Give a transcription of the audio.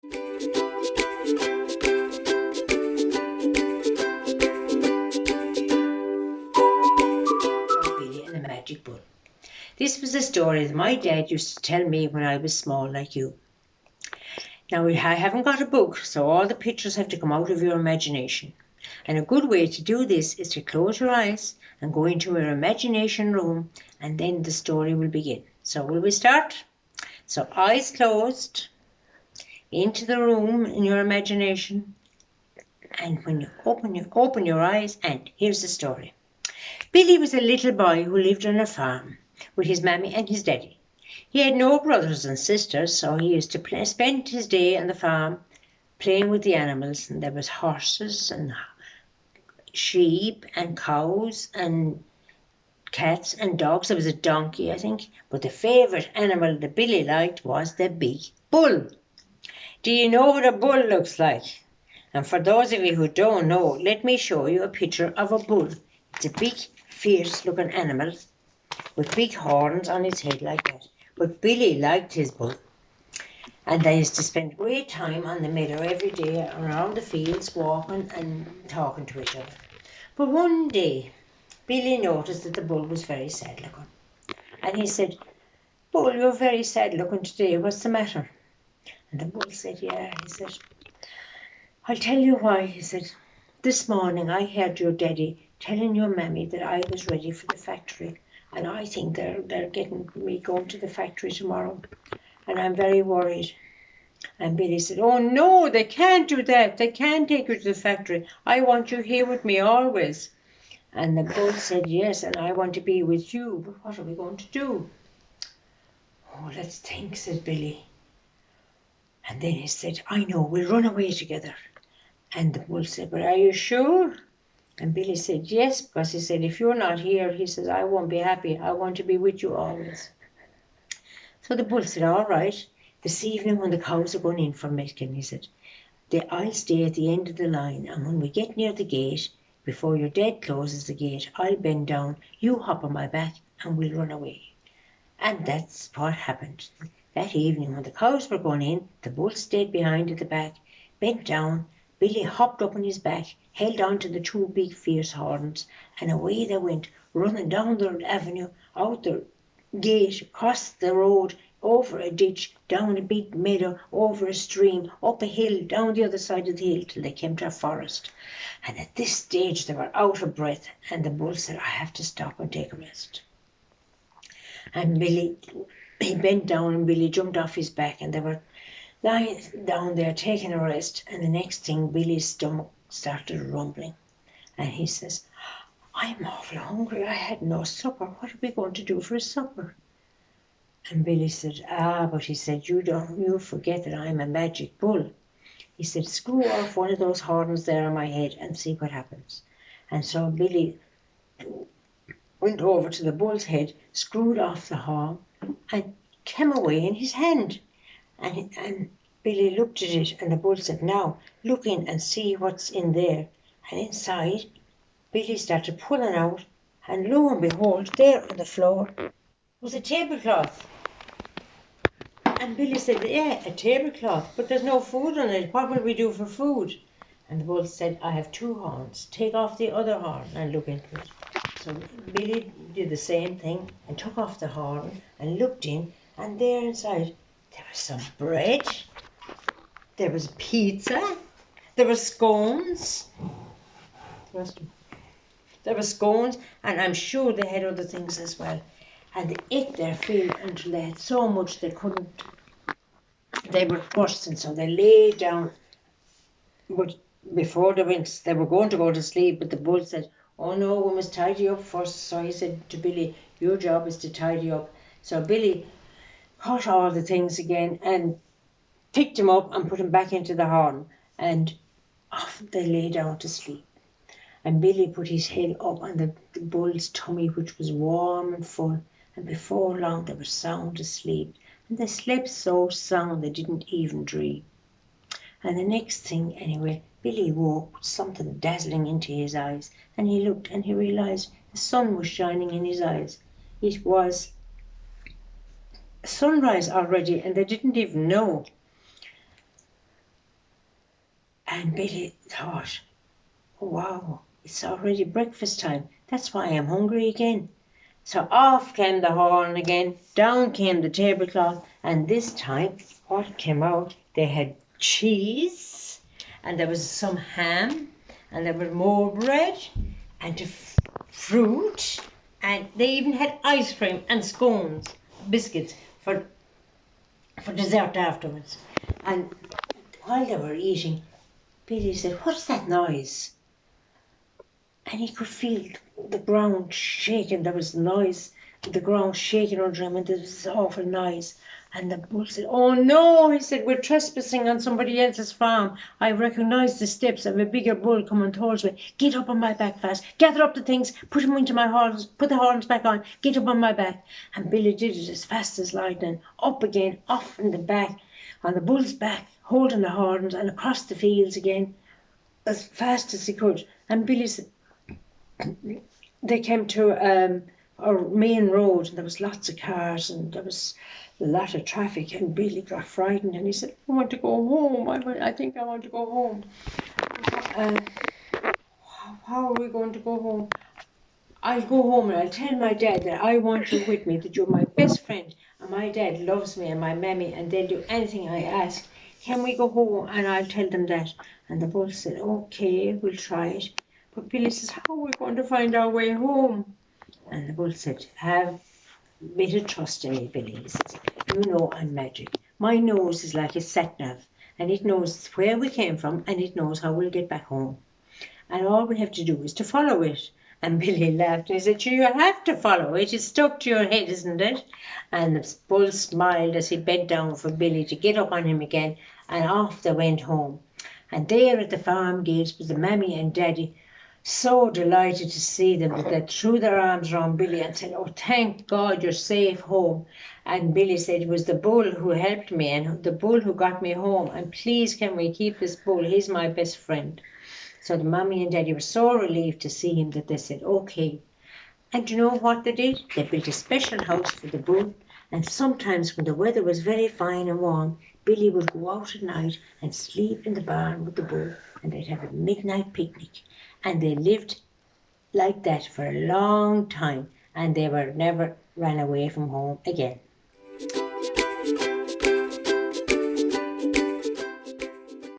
Billy and the Magic Bull. This was a story that my dad used to tell me when I was small like you. Now, I haven't got a book, so all the pictures have to come out of your imagination. And a good way to do this is to close your eyes and go into your imagination room, and then the story will begin. So will we start? So eyes closed, into the room in your imagination, and when you open your eyes, and here's the story. Billy was a little boy who lived on a farm with his mammy and his daddy. He had no brothers and sisters, so he used to spend his day on the farm playing with the animals. And there was horses and sheep and cows and cats and dogs. There was a donkey, I think. But the favourite animal that Billy liked was the big bull. Do you know what a bull looks like? And for those of you who don't know, let me show you a picture of a bull. It's a big, fierce-looking animal with big horns on its head like that. But Billy liked his bull. And they used to spend great time on the meadow every day around the fields, walking and talking to each other. But one day, Billy noticed that the bull was very sad-looking. And he said, "Bull, you're very sad-looking today. What's the matter?" And the bull said, "Yeah," he said, "I'll tell you why," he said. "This morning I heard your daddy telling your mammy that I was ready for the factory. And I think they're getting me going to the factory tomorrow. And I'm very worried." And Billy said, "Oh no, they can't do that. They can't take you to the factory. I want you here with me always." And the bull said, "Yes, and I want to be with you. But what are we going to do?" "Oh, let's think," said Billy. And then he said, "I know, we'll run away together." And the bull said, "But are you sure?" And Billy said, "Yes," because he said, "If you're not here," he says, "I won't be happy. I want to be with you always." So the bull said, "All right, this evening when the cows are going in for milking," he said, "I'll stay at the end of the line, and when we get near the gate, before your dad closes the gate, I'll bend down, you hop on my back, and we'll run away." And that's what happened. That evening when the cows were going in, the bull stayed behind at the back, bent down. Billy hopped up on his back, held on to the two big fierce horns, and away they went, running down the avenue, out the gate, across the road, over a ditch, down a big meadow, over a stream, up a hill, down the other side of the hill, till they came to a forest. And at this stage they were out of breath, and the bull said, "I have to stop and take a rest." And he bent down, and Billy jumped off his back, and they were lying down there taking a rest. And the next thing, Billy's stomach started rumbling, and he says, "I'm awful hungry. I had no supper. What are we going to do for a supper?" And Billy said, but he said, you forget that I'm a magic bull." He said, "Screw off one of those horns there on my head and see what happens." And so Billy went over to the bull's head, screwed off the horn, and came away in his hand. And Billy looked at it, and the bull said, "Now look in and see what's in there." And inside, Billy started pulling out, and lo and behold, there on the floor was a tablecloth. And Billy said, "Yeah, a tablecloth, but there's no food on it. What will we do for food?" And the bull said, "I have two horns. Take off the other horn and look into it." So Billy did the same thing and took off the horn and looked in, and there inside there was some bread, there was pizza, there were scones, and I'm sure they had other things as well. And they ate their fill until they had so much they were bursting, so they lay down. But before they were going to go to sleep, but the bull said, "Oh no, we must tidy up first." So he said to Billy, "Your job is to tidy up." So Billy caught all the things again and picked them up and put them back into the horn, and off they lay down to sleep. And Billy put his head up on the bull's tummy, which was warm and full, and before long they were sound asleep, and they slept so sound they didn't even dream. And the next thing, anyway, Billy woke with something dazzling into his eyes, and he looked and he realised the sun was shining in his eyes. It was sunrise already, and they didn't even know. And Billy thought, oh, wow, it's already breakfast time. That's why I'm hungry again. So off came the horn again, down came the tablecloth, and this time what came out? They had cheese, and there was some ham, and there was more bread, and fruit, and they even had ice cream and scones, biscuits for dessert afterwards. And while they were eating, Billy said, what's that noise? And he could feel the ground shaking. There was noise, the ground shaking under him, and there was this awful noise. And the bull said, oh no, he said, we're trespassing on somebody else's farm. I recognise the steps of a bigger bull coming towards me. Get up on my back fast. Gather up the things, put them into my horns, put the horns back on, get up on my back. And Billy did it as fast as lightning. Up again, off in the back, on the bull's back, holding the horns, and across the fields again, as fast as he could. And Billy said, they came to our main road, and there was lots of cars, and there was a lot of traffic, and Billy got frightened, and he said, I want to go home. I think I want to go home. How are we going to go home? I'll go home and I'll tell my dad that I want you with me, that you're my best friend, and my dad loves me and my mammy, and they'll do anything I ask. Can we go home? And I'll tell them that. And the bull said, okay, we'll try it. But Billy says, how are we going to find our way home? And the bull said, have a bit of trust in me, Billy. He says, you know I'm magic. My nose is like a sat-nav, and it knows where we came from, and it knows how we'll get back home. And all we have to do is to follow it. And Billy laughed and he said, you have to follow it. It's stuck to your head, isn't it? And the bull smiled as he bent down for Billy to get up on him again, and off they went home. And there at the farm gates was the mammy and daddy, so delighted to see them that they threw their arms around Billy and said, oh, thank God you're safe home. And Billy said, it was the bull who helped me and the bull who got me home. And please can we keep this bull? He's my best friend. So the mommy and daddy were so relieved to see him that they said, okay. And you know what they did? They built a special house for the bull. And sometimes when the weather was very fine and warm, Billy would go out at night and sleep in the barn with the bull, and they'd have a midnight picnic. And they lived like that for a long time, and they were never ran away from home again.